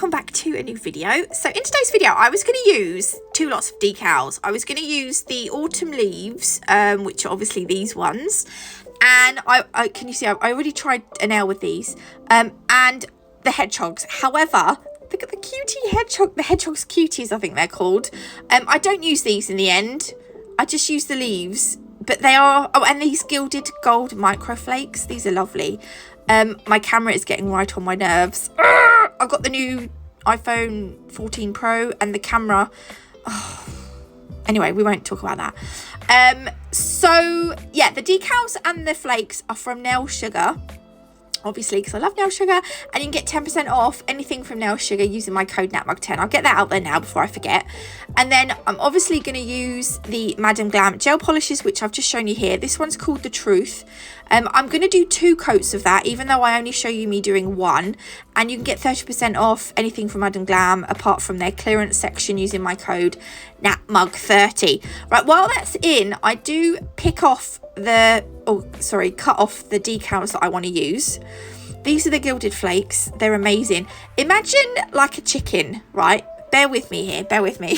welcome back to a new video. So in today's video I was going to use two lots of decals. I was going to use the autumn leaves, which are obviously these ones, and I can you see I already tried a nail with these, and the hedgehogs. However, look at the cutie hedgehog, the hedgehog's cuties I think they're called. I don't use these in the end, I just use the leaves, but they are, oh, and these gilded gold micro flakes, these are lovely. My camera is getting right on my nerves. I've got the new iPhone 14 Pro and the camera. Oh. Anyway, we won't talk about that. So yeah, the decals and the flakes are from Nail Sugar. Obviously, because I love Nail Sugar, and you can get 10% off anything from Nail Sugar using my code NATMUG10. I'll get that out there now before I forget. And then I'm obviously going to use the Madam Glam gel polishes, which I've just shown you here. This one's called The Truth. I'm going to do 2 coats of that, even though I only show you me doing 1. And you can get 30% off anything from Madam Glam, apart from their clearance section, using my code NATMUG30. Right, while that's in, I do cut off the decals that I want to use. These are the gilded flakes. They're amazing. Imagine like a chicken, right? Bear with me here, bear with me.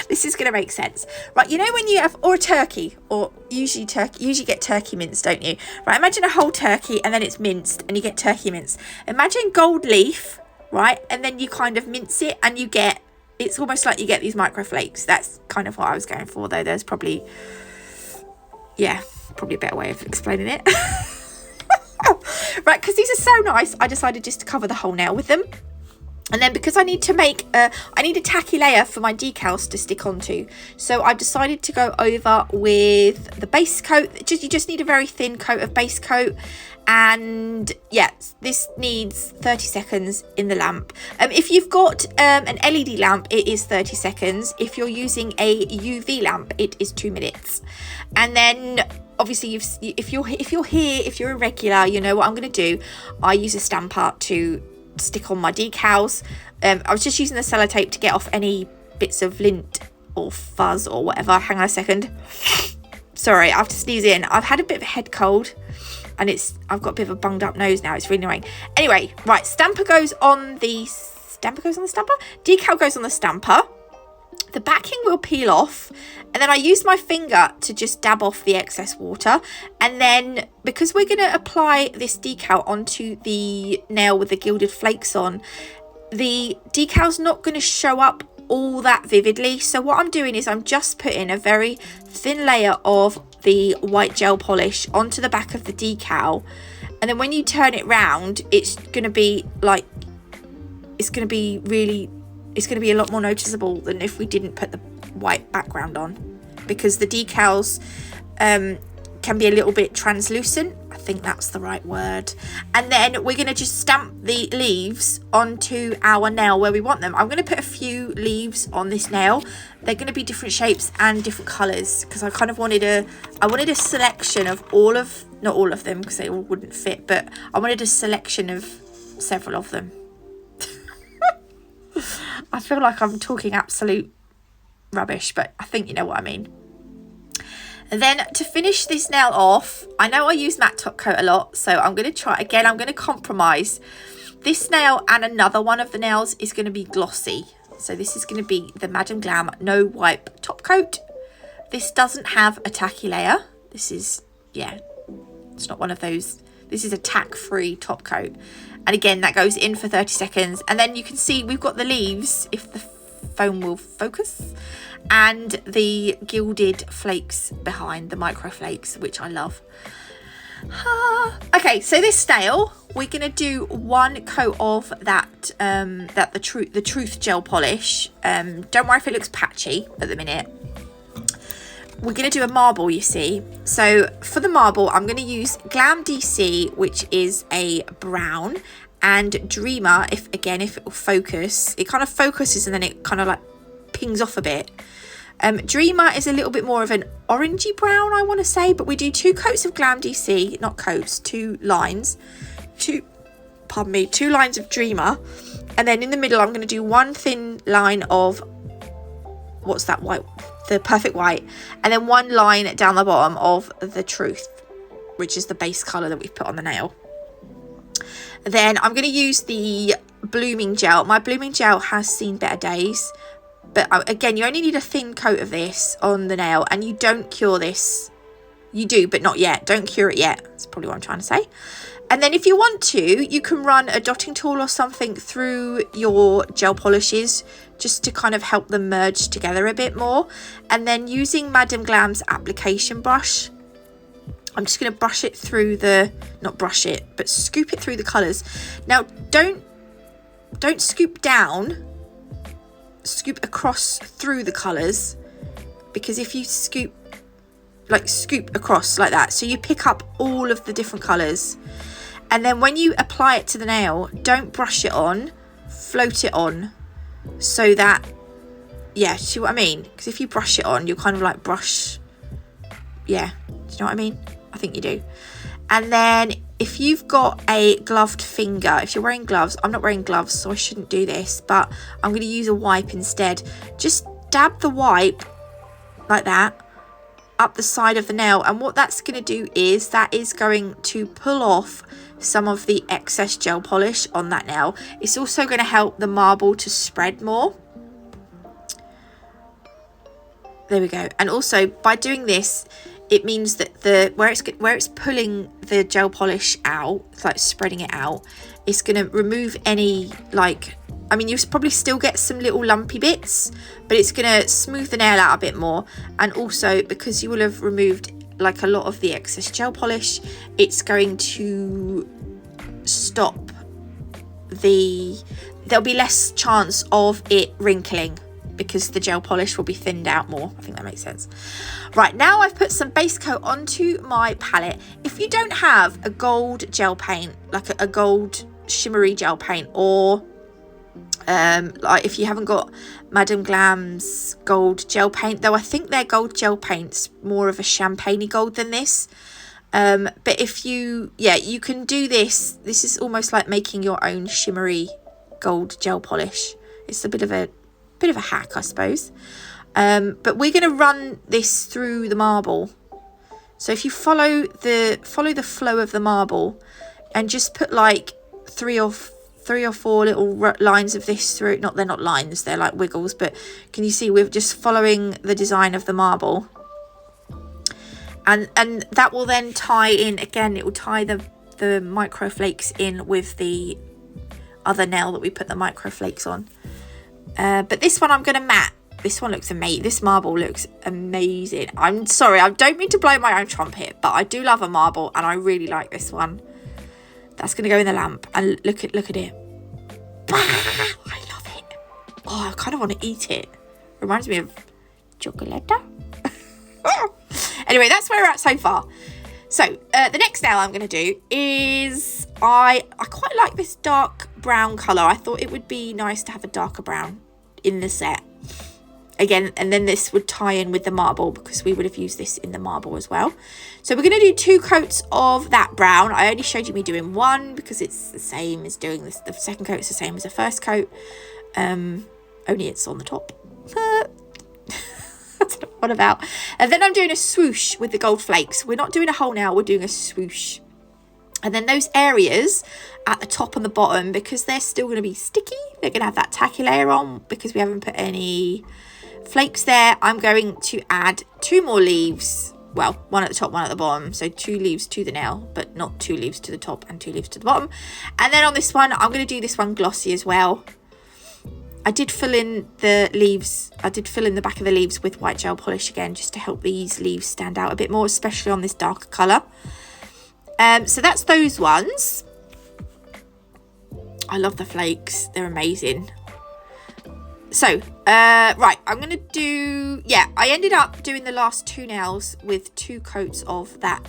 This is going to make sense. Right, you know when you have, or a turkey, or usually get turkey mince, don't you? Right, imagine a whole turkey and then it's minced and you get turkey mince. Imagine gold leaf, right? And then you kind of mince it and you get, it's almost like you get these micro flakes. That's kind of what I was going for, though. There's probably, yeah, probably a better way of explaining it. Right, because these are so nice, I decided just to cover the whole nail with them. And then because I need to make I need a tacky layer for my decals to stick onto, so I've decided to go over with the base coat. You just need a very thin coat of base coat. And yeah, this needs 30 seconds in the lamp. If you've got an LED lamp, it is 30 seconds. If you're using a UV lamp, it is 2 minutes. And then obviously if you're a regular, you know what I'm going to do. I use a stamper to stick on my decals. I was just using the sellotape to get off any bits of lint or fuzz or whatever. Hang on a second. Sorry, I have to sneeze in. I've had a bit of a head cold and I've got a bit of a bunged up nose now. It's really annoying. Anyway, right, decal goes on the stamper. The backing will peel off, and then I use my finger to just dab off the excess water. And then because we're going to apply this decal onto the nail with the gilded flakes on, the decal's not going to show up all that vividly. So what I'm doing is I'm just putting a very thin layer of the white gel polish onto the back of the decal, and then when you turn it round, it's going to be a lot more noticeable than if we didn't put the white background on, because the decals can be a little bit translucent. I think that's the right word. And then we're going to just stamp the leaves onto our nail where we want them. I'm going to put a few leaves on this nail. They're going to be different shapes and different colours, because I kind of wanted a selection of not all of them, because they all wouldn't fit, but I wanted a selection of several of them. I feel like I'm talking absolute rubbish, but I think you know what I mean. And then to finish this nail off, I know I use matte top coat a lot, so I'm going to try again. I'm going to compromise. This nail and another one of the nails is going to be glossy. So this is going to be the Madam Glam No Wipe top coat. This doesn't have a tacky layer. This is, yeah, it's not one of those. This is a tack-free top coat. And again, that goes in for 30 seconds. And then you can see we've got the leaves, if the phone will focus, and the gilded flakes behind, the micro flakes, which I love. Okay, so this nail, we're going to do 1 coat of that, the Truth gel polish. Don't worry if it looks patchy at the minute. We're going to do a marble, you see. So for the marble, I'm going to use Glam DC, which is a brown, and Dreamer, if it will focus. It kind of focuses and then it kind of like pings off a bit. Dreamer is a little bit more of an orangey brown, I want to say, but we do 2 coats of Glam DC, not coats, 2 lines. 2 lines of Dreamer. And then in the middle, I'm going to do 1 thin line of, what's that white? The Perfect White, and then 1 line down the bottom of the Truth, which is the base colour that we've put on the nail. Then I'm going to use the blooming gel. My blooming gel has seen better days, but again, you only need a thin coat of this on the nail, and you don't cure this. You do, but not yet. Don't cure it yet. That's probably what I'm trying to say. And then if you want to, you can run a dotting tool or something through your gel polishes just to kind of help them merge together a bit more. And then using Madam Glam's application brush, I'm just going to brush it through the, not brush it, but scoop it through the colours. Now, don't scoop down, scoop across through the colours, because if you scoop across like that, so you pick up all of the different colours. And then when you apply it to the nail, don't brush it on, float it on, so that, yeah, see what I mean? Because if you brush it on, you'll kind of like brush, yeah, do you know what I mean? I think you do. And then if you've got a gloved finger, if you're wearing gloves, I'm not wearing gloves, so I shouldn't do this, but I'm going to use a wipe instead. Just dab the wipe like that up the side of the nail, and what that's going to do is that is going to pull off some of the excess gel polish on that nail. It's also going to help the marble to spread more. There we go. And also by doing this, it means that the where it's pulling the gel polish out, like spreading it out, it's going to remove any, like, I mean, you'll probably still get some little lumpy bits, but it's going to smooth the nail out a bit more. And also, because you will have removed like a lot of the excess gel polish, it's going to stop there'll be less chance of it wrinkling because the gel polish will be thinned out more. I think that makes sense. Right, now I've put some base coat onto my palette. If you don't have a gold gel paint, like a gold shimmery gel paint, or like if you haven't got Madam Glam's gold gel paint, though I think their gold gel paint's more of a champagne-y gold than this, but if you, yeah, you can do this. This is almost like making your own shimmery gold gel polish. It's a bit of a hack, I suppose, but we're going to run this through the marble. So if you follow the flow of the marble and just put like three or four little lines of this through. They're not lines, they're like wiggles, but can you see we're just following the design of the marble, and that will then tie in again. It will tie the micro flakes in with the other nail that we put the micro flakes on. But this one I'm going to matte. This one looks amazing. This marble looks amazing. I'm sorry, I don't mean to blow my own trumpet, but I do love a marble and I really like this one. That's going to go in the lamp, and look at it. I love it. Oh, I kind of want to eat it. Reminds me of chocolate. Anyway, that's where we're at so far. So the next nail I'm going to do is, I quite like this dark brown colour. I thought it would be nice to have a darker brown in the set. Again, and then this would tie in with the marble because we would have used this in the marble as well. So we're going to do 2 coats of that brown. I only showed you me doing 1 because it's the same as doing this. The second coat is the same as the first coat. Only it's on the top. That's what about. And then I'm doing a swoosh with the gold flakes. We're not doing a whole nail, we're doing a swoosh. And then those areas at the top and the bottom, because they're still going to be sticky, they're going to have that tacky layer on because we haven't put any flakes there. I'm going to add 2 more leaves. Well, 1 at the top, 1 at the bottom. So 2 leaves to the nail, but not 2 leaves to the top and 2 leaves to the bottom. And then on this one, I'm going to do this one glossy as well. I did fill in the leaves. I did fill in the back of the leaves with white gel polish again, just to help these leaves stand out a bit more, especially on this darker colour. So that's those ones. I love the flakes. They're amazing. So, right, I'm going to do, yeah, I ended up doing the last 2 nails with 2 coats of that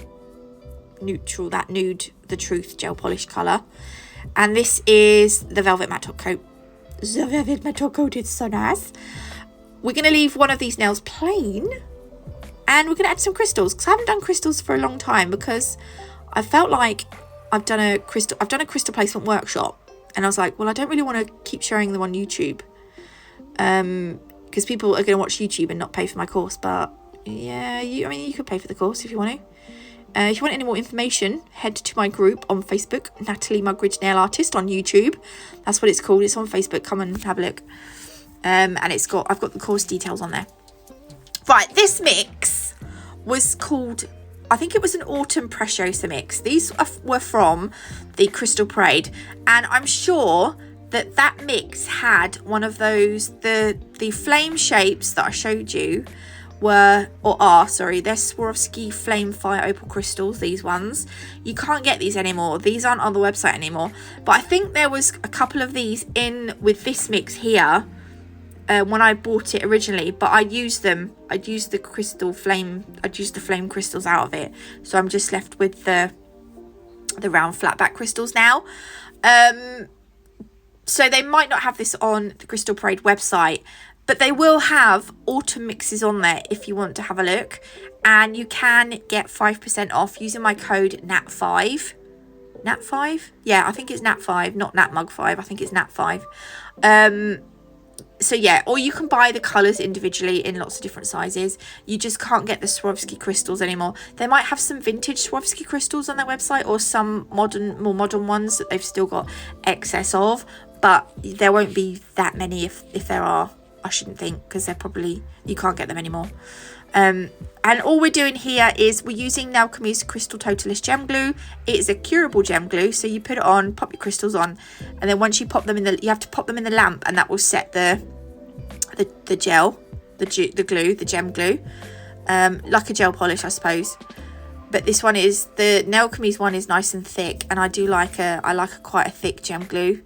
neutral, that nude, the truth gel polish colour. And this is the velvet matte top coat. The velvet matte top coat is so nice. We're going to leave one of these nails plain, and we're going to add some crystals, because I haven't done crystals for a long time, because I felt like I've done a crystal placement workshop, and I was like, well, I don't really want to keep sharing them on YouTube, because people are going to watch YouTube and not pay for my course. But yeah, I mean, you could pay for the course if you want to. If you want any more information, head to my group on Facebook, Natalie Mugridge Nail Artist on YouTube. That's what it's called. It's on Facebook. Come and have a look. And I've got the course details on there. Right, this mix was called, I think it was an Autumn Preciosa mix. These were from the Crystal Parade, and I'm sure that mix had one of those, the flame shapes that I showed you they're Swarovski Flame Fire Opal crystals, these ones. You can't get these anymore. These aren't on the website anymore. But I think there was a couple of these in with this mix here when I bought it originally, but I used them. I'd used the flame crystals out of it. So I'm just left with the round flat back crystals now. So they might not have this on the Crystal Parade website, but they will have autumn mixes on there if you want to have a look. And you can get 5% off using my code NAT5. NAT5? Yeah, I think it's NAT5, not NATMUG5. I think it's NAT5. So yeah, or you can buy the colours individually in lots of different sizes. You just can't get the Swarovski crystals anymore. They might have some vintage Swarovski crystals on their website, or some more modern ones that they've still got excess of. But there won't be that many if there are. I shouldn't think, because they're probably, you can't get them anymore. And all we're doing here is we're using Alchemy's Crystal Totalist Gem Glue. It is a curable gem glue, so you put it on, pop your crystals on, and then once you pop them in you have to pop them in the lamp, and that will set the gel, the gem glue, like a gel polish, I suppose. But this one is, the Alchemy's one is nice and thick, and I like quite a thick gem glue.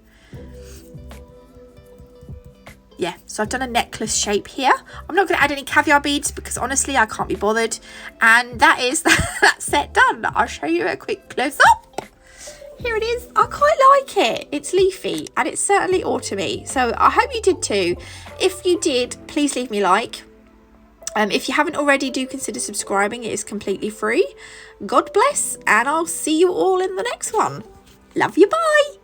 Yeah, so I've done a necklace shape here. I'm not going to add any caviar beads because honestly I can't be bothered. And that is that set done. I'll show you a quick close up. Here it is. I quite like it. It's leafy and it's certainly autumny. So I hope you did too. If you did, please leave me a like. If you haven't already, do consider subscribing. It is completely free. God bless, and I'll see you all in the next one. Love you, bye.